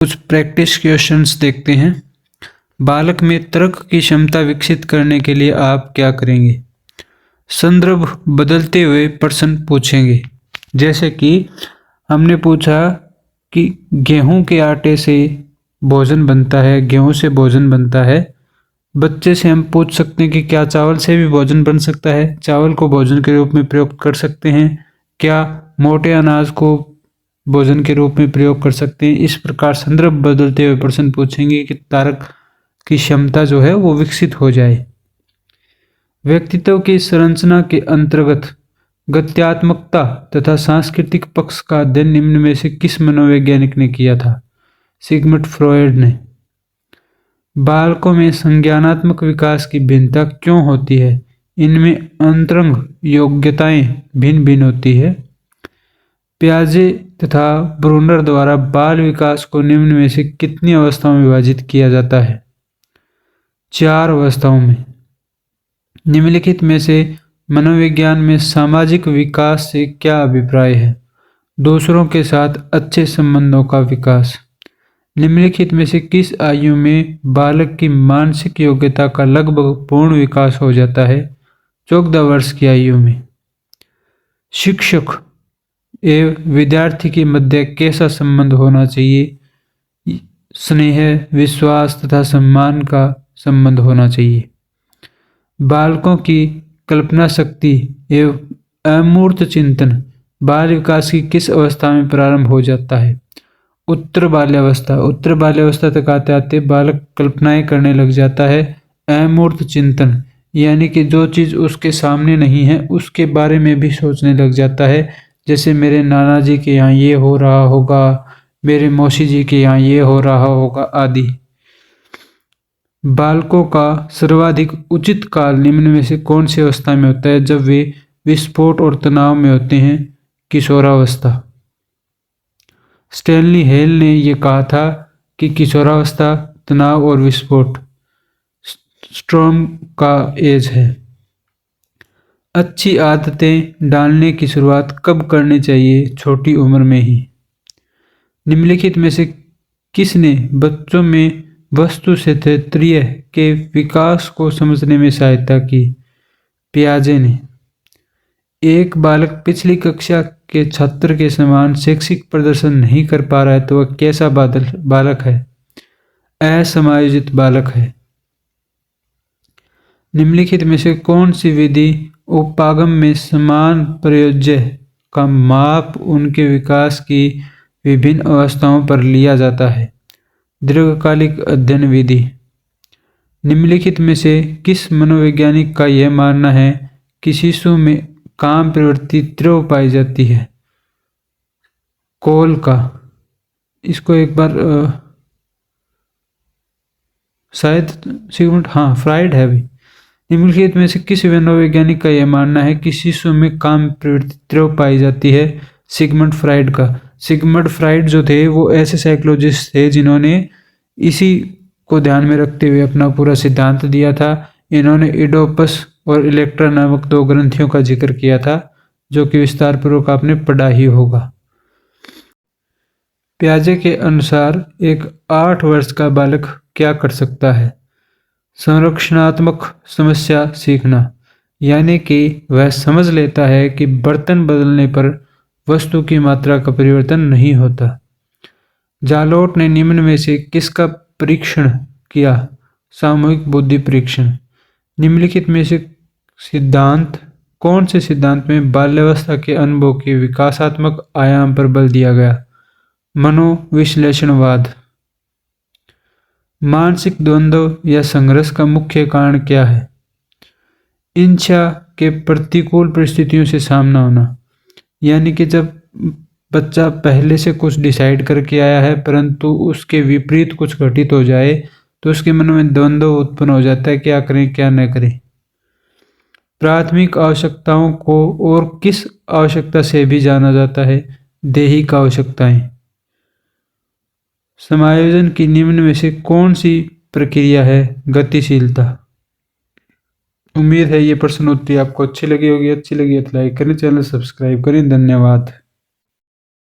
कुछ practice questions देखते हैं। बालक में तर्क की क्षमता विकसित करने के लिए आप क्या करेंगे? संदर्भ बदलते हुए प्रश्न पूछेंगे। जैसे कि हमने पूछा कि गेहूं के आटे से भोजन बनता है, गेहूं से भोजन बनता है। बच्चे से हम पूछ सकते हैं कि क्या चावल से भी भोजन बन सकता है? चावल को भोजन के रूप में प्रयोग कर सकते हैं? क्या मोटे अनाज को भोजन के रूप में प्रयोग कर सकते हैं? इस प्रकार संदर्भ बदलते हुए प्रश्न पूछेंगे कि तर्क की क्षमता जो है वो विकसित हो जाए। व्यक्तित्व की संरचना के अंतर्गत गत्यात्मकता तथा सांस्कृतिक पक्ष का अध्ययन निम्न में से किस मनोवैज्ञानिक ने किया था? सिगमंड फ्रॉयड ने। बालकों में संज्ञानात्मक विकास की भिन्नता क्यों होती है? इनमें अंतरंग योग्यताएं भिन्न भिन्न होती है। पियाजे तथा ब्रूनर द्वारा बाल विकास को निम्न में से कितनी अवस्थाओं में विभाजित किया जाता है? 4 अवस्थाओं में। निम्नलिखित में से मनोविज्ञान में सामाजिक विकास से क्या अभिप्राय है? दूसरों के साथ अच्छे संबंधों का विकास। निम्नलिखित में से किस आयु में बालक की मानसिक योग्यता का लगभग पूर्ण विकास हो जाता है? 14 वर्ष की आयु में। शिक्षक एवं विद्यार्थी के मध्य कैसा संबंध होना चाहिए? स्नेह, विश्वास तथा सम्मान का संबंध होना चाहिए। बालकों की कल्पना शक्ति एवं अमूर्त चिंतन बाल विकास की किस अवस्था में प्रारंभ हो जाता है? उत्तर बाल्यावस्था। उत्तर बाल्यावस्था तक आते आते बालक कल्पनाएं करने लग जाता है। अमूर्त चिंतन यानी कि जो चीज उसके सामने नहीं है उसके बारे में भी सोचने लग जाता है। जैसे मेरे नाना जी के यहाँ ये हो रहा होगा, मेरे मौसी जी के यहाँ ये हो रहा होगा आदि। बालकों का सर्वाधिक उचित काल निम्न में से कौन सी अवस्था में होता है? जब वे विस्फोट और तनाव में होते हैं। किशोरावस्था। स्टैनली हेल ने यह कहा था कि किशोरावस्था तनाव और विस्फोट स्ट्रॉम का एज है। अच्छी आदतें डालने की शुरुआत कब करनी चाहिए? छोटी उम्र में ही। निम्नलिखित में से किसने बच्चों में वस्तु क्षेत्रीय के विकास को समझने में सहायता की? पियाजे ने। एक बालक पिछली कक्षा के छात्र के समान शैक्षिक प्रदर्शन नहीं कर पा रहा है तो वह कैसा बालक है? असमायोजित बालक है। निम्नलिखित में से कौन सी विधि उपागम में समान प्रयोज्य का माप उनके विकास की विभिन्न अवस्थाओं पर लिया जाता है? दीर्घकालिक अध्ययन विधि। निम्नलिखित में से किस मनोवैज्ञानिक का यह मानना है कि शिशु में काम प्रवृत्ति तीव्र पाई जाती है? कोल का। इसको एक बार शायद सिगमंड फ्राइड है भी। निम्नलिखित में से किस मनोवैज्ञानिक का यह मानना है कि शिशु में काम प्रवृत्ति तीव्र पाई जाती है? सिगमंड फ्राइड का। सिगमंड फ्राइड जो थे वो ऐसे साइकोलॉजिस्ट थे जिन्होंने इसी को ध्यान में रखते हुए अपना पूरा सिद्धांत दिया था। इन्होंने इडोपस और इलेक्ट्रा नामक 2 ग्रंथियों का जिक्र किया था जो कि विस्तार पूर्वक आपने पढ़ा ही होगा। पियाजे के अनुसार एक 8 वर्ष का बालक क्या कर सकता है? संरक्षणात्मक समस्या सीखना, यानी कि वह समझ लेता है कि बर्तन बदलने पर वस्तु की मात्रा का परिवर्तन नहीं होता। जालोट ने निम्न में से किसका परीक्षण किया? सामूहिक बुद्धि परीक्षण। निम्नलिखित में से कौन से सिद्धांत में बाल्यावस्था के अनुभव के विकासात्मक आयाम पर बल दिया गया? मनोविश्लेषणवाद। मानसिक द्वंद्व या संघर्ष का मुख्य कारण क्या है? इच्छा के प्रतिकूल परिस्थितियों से सामना होना, यानी कि जब बच्चा पहले से कुछ डिसाइड करके आया है परंतु उसके विपरीत कुछ घटित हो जाए तो उसके मन में द्वंद्व उत्पन्न हो जाता है, क्या करें क्या न करें। प्राथमिक आवश्यकताओं को और किस आवश्यकता से भी जाना जाता है? दैहिक आवश्यकताएं। समायोजन की निम्न में से कौन सी प्रक्रिया है? गतिशीलता। उम्मीद है ये प्रश्न उत्तर आपको अच्छी लगी होगी। अच्छी लगी तो लाइक करें, चैनल सब्सक्राइब करें। धन्यवाद।